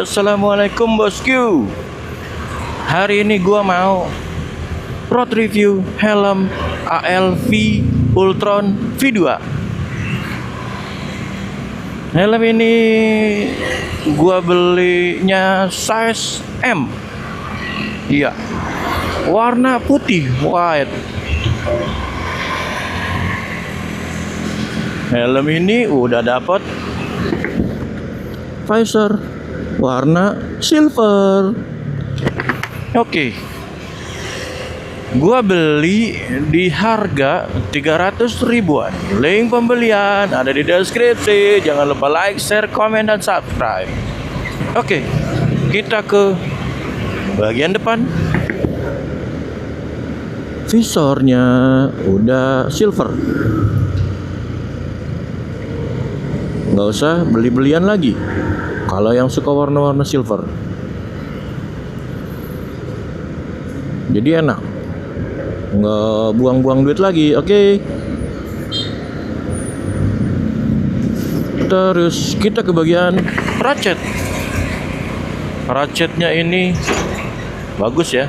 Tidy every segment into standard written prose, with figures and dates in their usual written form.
Assalamualaikum bosku. Hari ini gua mau road review helm ALV Ultron V2. Helm ini gua belinya size M. Iya. Warna putih white. Helm ini udah dapat visor warna silver. Oke. Gua beli di harga 300 ribuan. Link pembelian ada di deskripsi. Jangan lupa like, share, komen, dan subscribe. Oke, kita ke bagian depan. Visornya udah silver. Nggak usah beli-belian lagi kalau yang suka warna-warna silver. Jadi enak, nggak buang-buang duit lagi. Oke. Terus kita ke bagian ratchet. Ratchetnya ini bagus ya,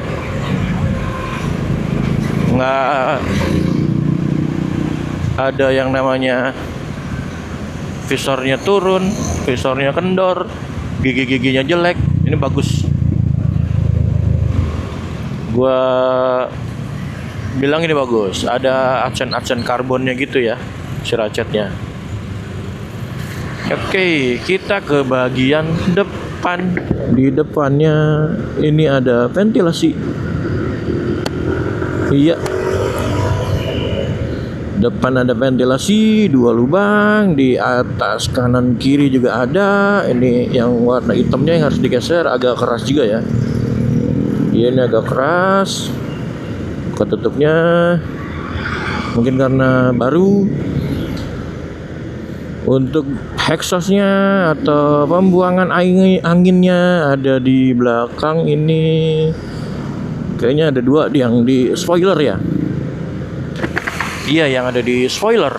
nggak ada yang namanya visornya turun, visornya kendor, gigi-giginya jelek. Ini bagus. Gua bilang ini bagus. Ada aksen-aksen karbonnya gitu ya, si ratchetnya. Oke, kita ke bagian depan. Di depannya ini ada ventilasi. Iya. Depan ada ventilasi 2 lubang, di atas kanan kiri juga ada. Ini yang warna hitamnya yang harus digeser, agak keras juga ya. Ini agak keras. Ketutupnya mungkin karena baru. Untuk exhaustnya atau pembuangan anginnya ada di belakang ini. Kayaknya ada 2 yang di spoiler ya. Iya, yang ada di spoiler.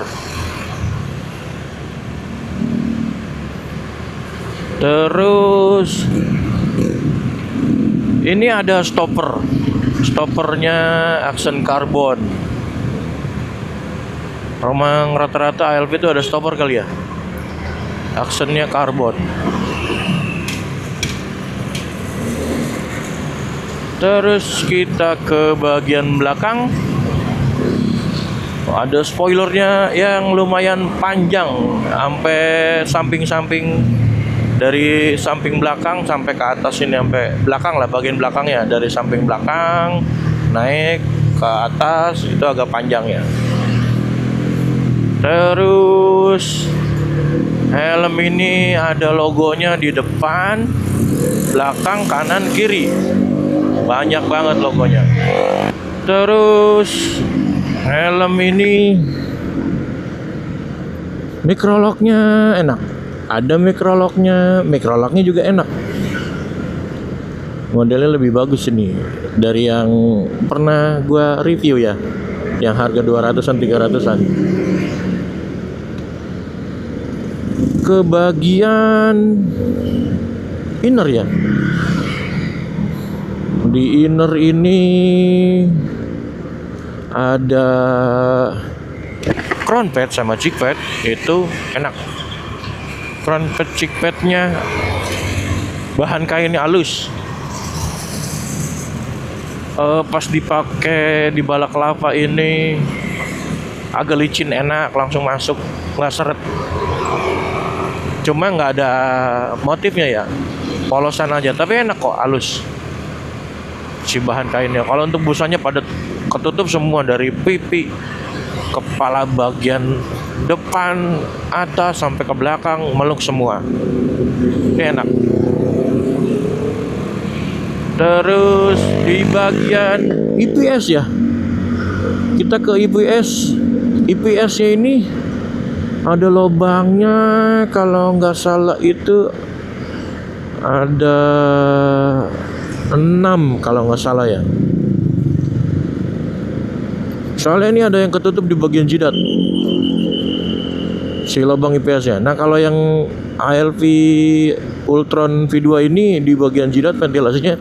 Terus ini ada stopper. Stoppernya aksen karbon. Memang rata-rata ALV itu ada stopper kali ya. Aksennya karbon. Terus kita ke bagian belakang. Ada spoilernya yang lumayan panjang, sampai samping-samping, dari samping belakang sampai ke atas ini, sampai belakang lah, bagian belakangnya dari samping belakang naik ke atas itu agak panjang ya. Terus helm ini ada logonya di depan, belakang, kanan, kiri, banyak banget logonya. Terus helm ini microlocknya enak, ada microlocknya juga enak. Modelnya lebih bagus ini dari yang pernah gua review ya, yang harga 200-an 300-an. Ke bagian inner ya, di inner ini ada crown pad sama cheek pad, itu enak. Crown pad, cheek padnya bahan kainnya halus. Pas dipakai di balaklava ini agak licin, enak, langsung masuk, nggak seret. Cuma nggak ada motifnya ya, polosan aja, tapi enak kok, halus si bahan kainnya. Kalau untuk busanya pada ketutup semua, dari pipi, kepala bagian depan, atas sampai ke belakang, meluk semua. Ini enak. Terus di bagian IPS ya, kita ke IPS. IPS-nya ini ada lubangnya, kalau nggak salah itu ada 6 kalau nggak salah ya. Soalnya ini ada yang ketutup di bagian jidat. si lubang IPS-nya. Nah, kalau yang ALV Ultron V2 ini di bagian jidat ventilasinya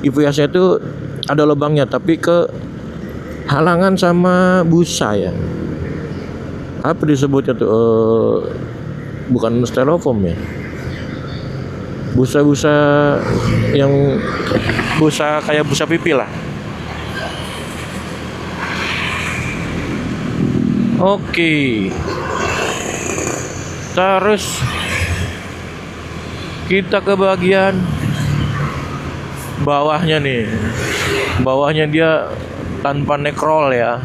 IPS-nya itu ada lubangnya, tapi ke halangan sama busa ya. Apa disebutnya tuh? Bukan styrofoam ya. Busa-busa yang busa kayak busa pipi lah. Oke. Terus kita ke bagian bawahnya nih. Bawahnya dia tanpa nekrol ya.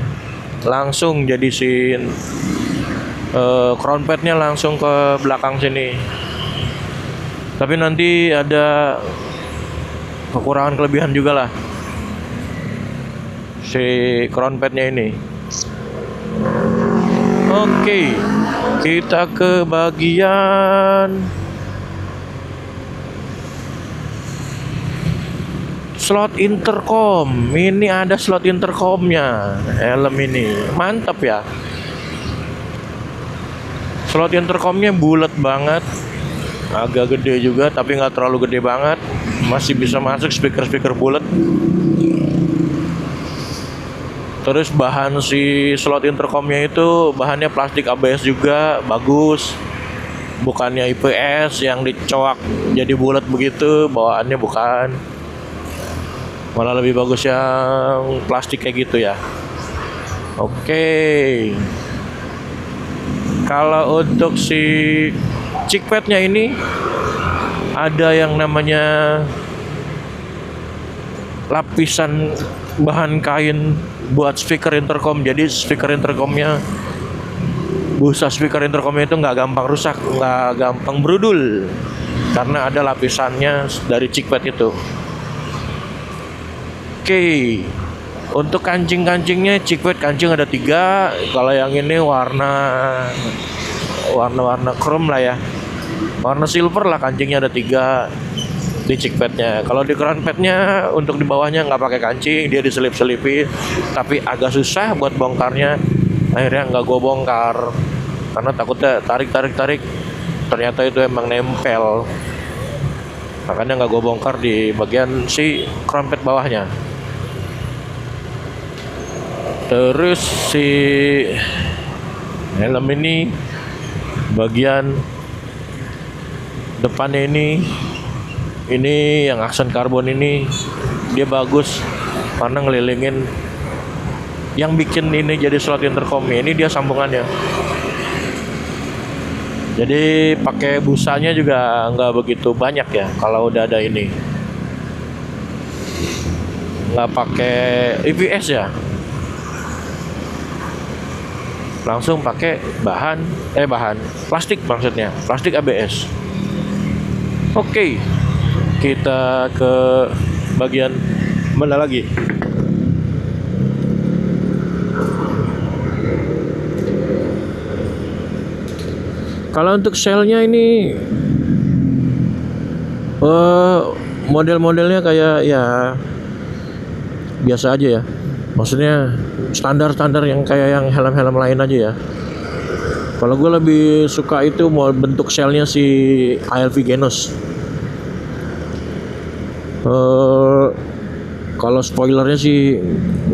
Langsung jadi crown padnya langsung ke belakang sini. Tapi nanti ada kekurangan kelebihan juga lah si crown padnya ini. Oke, kita ke bagian slot intercom. Ini ada slot intercomnya. Helm ini mantap ya. Slot intercomnya bulat banget, agak gede juga tapi nggak terlalu gede banget. Masih bisa masuk speaker bulat. Terus bahan si slot intercomnya itu bahannya plastik ABS juga, bagus. Bukannya IPS yang dicoak jadi bulat begitu, bawaannya bukan. Malah lebih bagus yang plastik kayak gitu ya. Oke. Kalau untuk si chickpadnya ini ada yang namanya lapisan bahan kain buat speaker intercom. Jadi speaker intercomnya, busa speaker intercomnya itu nggak gampang rusak, nggak gampang berudul karena ada lapisannya dari chickpad itu. Oke, untuk kancing-kancingnya chickpad kancing ada 3. Kalau yang ini warna chrome lah ya, warna silver lah, kancingnya ada 3 di chickpadnya. Kalau di crown padnya untuk di bawahnya nggak pakai kancing, dia diselip-selipin, tapi agak susah buat bongkarnya. Akhirnya nggak gue bongkar karena takutnya tarik ternyata itu emang nempel, makanya nggak gue bongkar di bagian si crown pad bawahnya. Terus si helm ini bagian depannya ini yang aksen karbon ini dia bagus karena ngelilingin. Yang bikin ini jadi slot intercom ini dia sambungannya. Jadi pakai busanya juga nggak begitu banyak ya kalau udah ada ini. Nggak pakai IPS ya. Langsung pakai bahan plastik, maksudnya plastik ABS. Oke. Kita ke bagian mana lagi? Kalau untuk selnya ini model-modelnya kayak ya biasa aja ya. Maksudnya standar-standar yang kayak yang helm-helm lain aja ya. Kalau gue lebih suka itu mau bentuk selnya si ALV Genos. Kalau spoilernya sih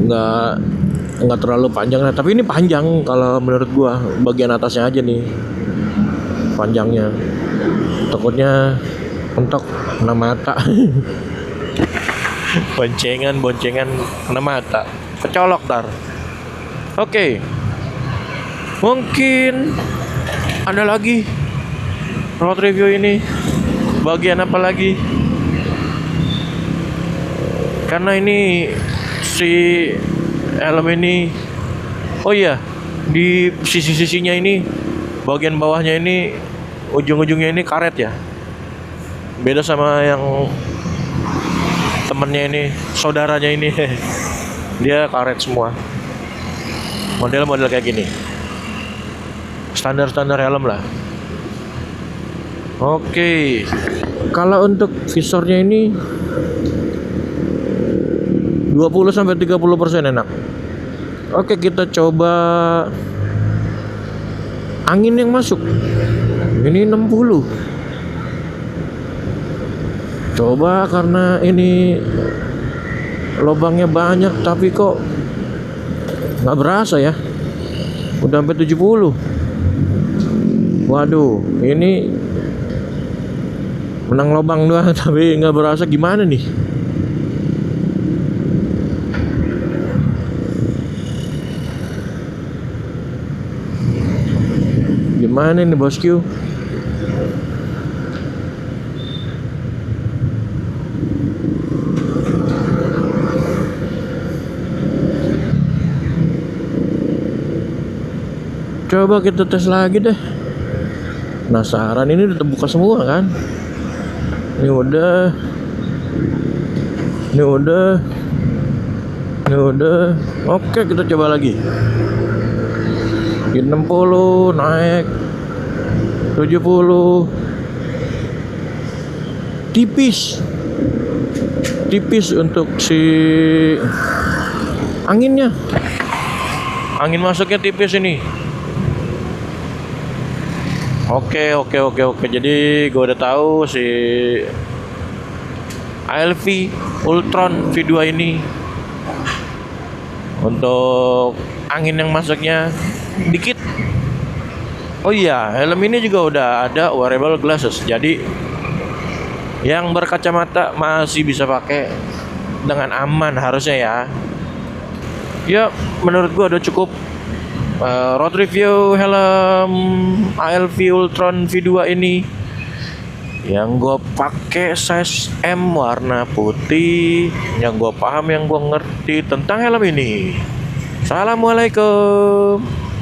nggak terlalu panjang, nah, tapi ini panjang kalau menurut gua, bagian atasnya aja nih panjangnya. Takutnya mentok kena mata. boncengan kena mata, kecolok tar. Oke. Mungkin ada lagi road review ini bagian apa lagi? Karena ini si helm ini, oh iya, di sisi-sisinya ini, bagian bawahnya ini, ujung-ujungnya ini karet ya. Beda sama yang temennya ini, saudaranya ini, dia karet semua. Model-model kayak gini, standar-standar helm lah. Oke, kalau untuk visornya ini 20-30% enak. Oke, kita coba angin yang masuk ini 60. Coba karena ini lubangnya banyak tapi kok nggak berasa ya, udah sampai 70. Waduh, ini menang lubang doang tapi nggak berasa, gimana nih? Gimana nih bosku? Coba kita tes lagi deh. Penasaran, ini udah terbuka semua kan? Ini udah. Oke, kita coba lagi. Di 60 naik 70. Tipis untuk si anginnya. Angin masuknya tipis ini. Oke. Jadi gue udah tahu si ALV Ultron V2 ini untuk angin yang masuknya dikit. Oh iya, helm ini juga udah ada wearable glasses. Jadi yang berkacamata masih bisa pakai dengan aman harusnya ya. Ya, menurut gua udah cukup. Road review helm ALV Ultron V2 ini yang gue pakai size M warna putih, yang gue paham, yang gue ngerti tentang helm ini. Assalamualaikum.